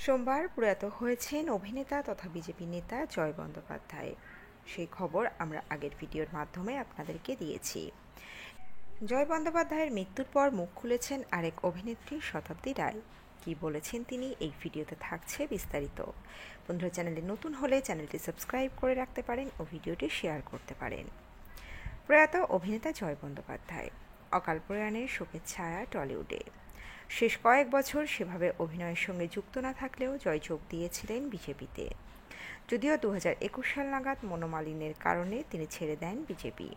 সোমবার প্রয়াত হয়েছেন অভিনেতা তথা বিজেপি নেতা জয় বন্দ্যোপাধ্যায়। সেই খবর আমরা আগের ভিডিওর মাধ্যমে আপনাদেরকে দিয়েছি। জয় বন্দ্যোপাধ্যায়ের মৃত্যুর পর মুখ খুলেছেন আরেক অভিনেত্রী শতাব্দী রায়। কি বলেছেন তিনি, এই ভিডিওতে থাকছে বিস্তারিত। বন্ধুরা, চ্যানেলে নতুন হলে চ্যানেলটি সাবস্ক্রাইব করে রাখতে পারেন ও ভিডিওটি শেয়ার করতে পারেন। প্রয়াত অভিনেতা জয় বন্দ্যোপাধ্যায়, অকাল প্রয়াণের শোকের ছায়া টলিউডে। শেষ কয়েক বছর সেভাবে অভিনয়ের সঙ্গে যুক্ত না থাকলেও জয় যোগ দিয়েছিলেন বিজেপিতে। যদিও 2021 সাল নাগাদ মনোমালিন্যের কারণে তিনি ছেড়ে দেন বিজেপি।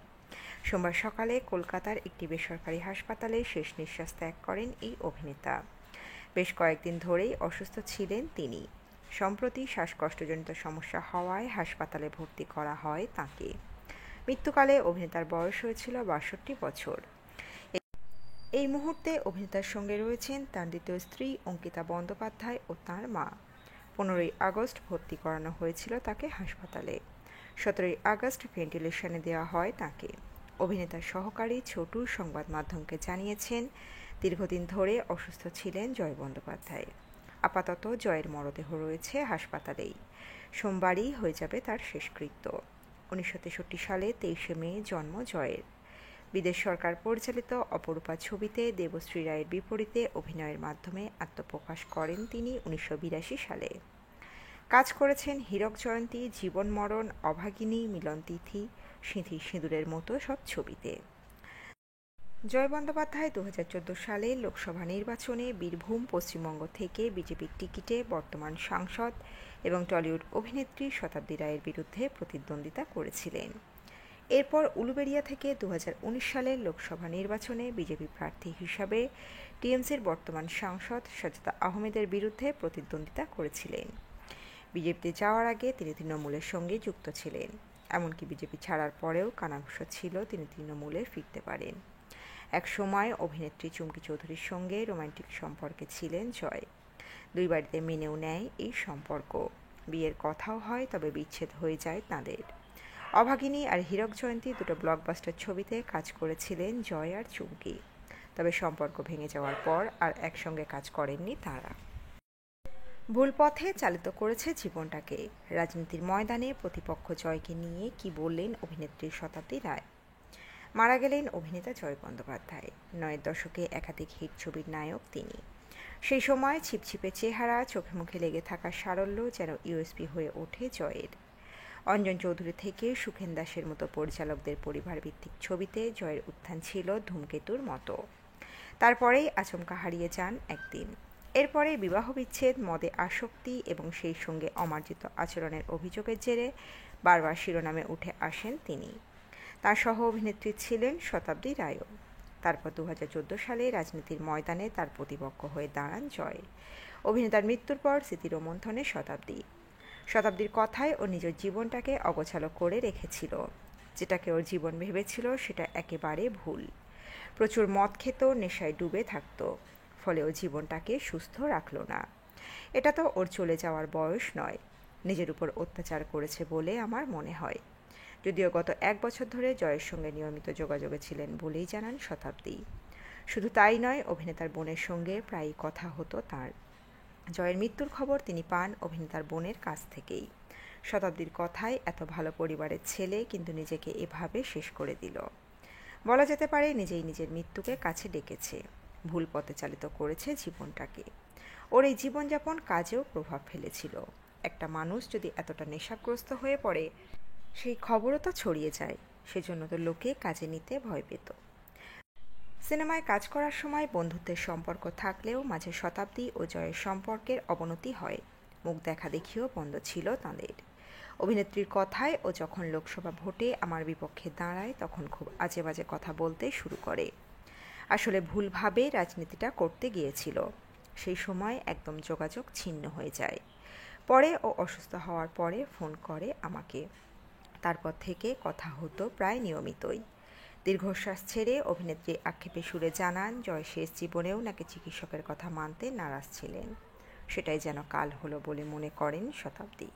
সোমবার সকালে কলকাতার একটি বেসরকারি হাসপাতালে শেষ নিঃশ্বাস ত্যাগ করেন এই অভিনেতা। বেশ কয়েকদিন ধরেই অসুস্থ ছিলেন তিনি। সম্প্রতি শ্বাসকষ্টজনিত সমস্যা হওয়ায় হাসপাতালে ভর্তি করা হয় তাঁকে। মৃত্যুকালে অভিনেতার বয়স হয়েছিল 62 বছর। এই মুহূর্তে অভিনেতার সঙ্গে রয়েছেন তাঁর দ্বিতীয় স্ত্রী অঙ্কিতা বন্দ্যোপাধ্যায় ও তাঁর মা। 15ই আগস্ট ভর্তি করানো হয়েছিল তাকে হাসপাতালে। 17ই আগস্ট ভেন্টিলেশনে দেওয়া হয় তাঁকে। অভিনেতার সহকারী ছোটু সংবাদ মাধ্যমকে জানিয়েছেন, দীর্ঘদিন ধরে অসুস্থ ছিলেন জয় বন্দ্যোপাধ্যায়। আপাতত জয়ের মরদেহ রয়েছে হাসপাতালেই। সোমবারই হয়ে যাবে তার শেষকৃত্য। 1963 সালে 23শে মে জন্ম জয়ের। বিদেশ সরকার পরিচালিত অপরূপা ছবিতে দেবশ্রী রায়ের বিপরীতে অভিনয়ের মাধ্যমে আত্মপ্রকাশ করেন তিনি 1982 সালে। কাজ করেছেন হীরক জয়ন্তী, জীবন মরণ, অভাগিনী, মিলন তিথি, সিঁথি সিঁদুরের মতো সব ছবিতে। জয় বন্দ্যোপাধ্যায় 2014 সালে লোকসভা নির্বাচনে বীরভূম, পশ্চিমবঙ্গ থেকে বিজেপির টিকিটে বর্তমান সাংসদ এবং টলিউড অভিনেত্রী শতাব্দী রায়ের বিরুদ্ধে প্রতিদ্বন্দ্বিতা করেছিলেন। এরপর উলুবেড়িয়া থেকে 2019 সালের লোকসভা নির্বাচনে বিজেপি প্রার্থী হিসাবে টিএমসির বর্তমান সাংসদ সাজেদা আহমেদের বিরুদ্ধে প্রতিদ্বন্দ্বিতা করেছিলেন। বিজেপিতে যাওয়ার আগে তিনি তৃণমূলের সঙ্গে যুক্ত ছিলেন। এমনকি বিজেপি ছাড়ার পরেও কানাঘুষা ছিল তিনি তৃণমূলে ফিরতে পারেন। এক সময় অভিনেত্রী চুমকি চৌধুরীর সঙ্গে রোমান্টিক সম্পর্কে ছিলেন জয়। দুই বাড়িতে মেনেও নেয় এই সম্পর্ক। বিয়ের কথাও হয়, তবে বিচ্ছেদ হয়ে যায় তাঁদের। অভাগিনী আর হীরক জয়ন্তী দুটো ব্লকবাস্টার ছবিতে কাজ করেছিলেন জয় আর চুমকি। তবে সম্পর্ক ভেঙে যাওয়ার পর আর একসঙ্গে কাজ করেননি তাঁরা। ভুল পথে চালিত করেছে জীবনটাকে। রাজনীতির ময়দানে প্রতিপক্ষ জয়কে নিয়ে কি বললেন অভিনেত্রী শতাব্দী রায়। মারা গেলেন অভিনেতা জয় বন্দ্যোপাধ্যায়। 9-এর দশকে একাধিক হিট ছবির নায়ক তিনি। সেই সময় ছিপছিপে চেহারা, চোখে মুখে লেগে থাকা সারল্য যেন ইউএসপি হয়ে ওঠে জয়ের। অঞ্জন চৌধুরী থেকে সুখেন দাসের মতো পরিচালকদের পরিবার ভিত্তিক ছবিতে জয়ের উত্থান ছিল ধূমকেতুর মতো। তারপরেই আচমকা হারিয়ে যান একদিন। এরপরে বিবাহ বিচ্ছেদ, মদে আসক্তি এবং সেই সঙ্গে অমার্জিত আচরণের অভিযোগের জেরে বারবার শিরোনামে উঠে আসেন তিনি। তার সহ অভিনেত্রী ছিলেন শতাব্দী রায়ও। তারপর 2014 সালে রাজনীতির ময়দানে তার প্রতিপক্ষ হয়ে দাঁড়ান জয়। অভিনেতার মৃত্যুর পর স্মৃতিরোমন্থনে শতাব্দীর কথায় ও নিজের জীবনটাকে অগোছালো করে রেখেছিল। যেটাকে ওর জীবন ভেবেছিল সেটা একেবারে ভুল। প্রচুর মদ খেত, নেশায় ডুবে থাকত, ফলে ও জীবনটাকে সুস্থ রাখল না। এটা তো ওর চলে যাওয়ার বয়স নয়। নিজের উপর অত্যাচার করেছে বলে আমার মনে হয়। যদিও গত 1 বছর ধরে জয়ের সঙ্গে নিয়মিত যোগাযোগে ছিলেন বলেই জানান শতাব্দী। শুধু তাই নয়, অভিনেতার বোনের সঙ্গে প্রায়ই কথা হতো তাঁর। জয়ের মৃত্যুর খবর তিনি পান অভিনেতার বোনের কাছ থেকেই। শতাব্দীর কথায়, এত ভালো পরিবারের ছেলে কিন্তু নিজেকে এভাবে শেষ করে দিল। বলা যেতে পারে নিজেই নিজের মৃত্যুকে কাছে ডেকেছে। ভুল পথে চালিত করেছে জীবনটাকে। ওর এই জীবনযাপন কাজেও প্রভাব ফেলেছিল। একটা মানুষ যদি এতটা নেশাগ্রস্ত হয়ে পড়ে, সেই খবরও তো ছড়িয়ে যায়। সেজন্য তো লোকে কাজে নিতে ভয় পেত। সিনেমায় কাজ করার সময় বন্ধুত্বের সম্পর্ক থাকলেও মাঝে শতাব্দী ও জয়ের সম্পর্কের অবনতি হয়। মুখ দেখা দেখিও বন্ধ ছিল তাঁদের। অভিনেত্রীর কথায়, ও যখন লোকসভা ভোটে আমার বিপক্ষে দাঁড়ায় তখন খুব আজে বাজে কথা বলতে শুরু করে। আসলে ভুলভাবে রাজনীতিটা করতে গিয়েছিল। সেই সময় একদম যোগাযোগ ছিন্ন হয়ে যায়। পরে ও অসুস্থ হওয়ার পরে ফোন করে আমাকে। তারপর থেকে কথা হতো প্রায় নিয়মিতই। দীর্ঘশ্বাস ছেড়ে অভিনেত্রী আক্ষেপে সুরে জানান, জয় শেষ জীবনেও নাকি চিকিৎসকের কথা মানতে নারাজ ছিলেন। সেটাই যেন কাল হলো বলে মনে করেন শতাব্দী।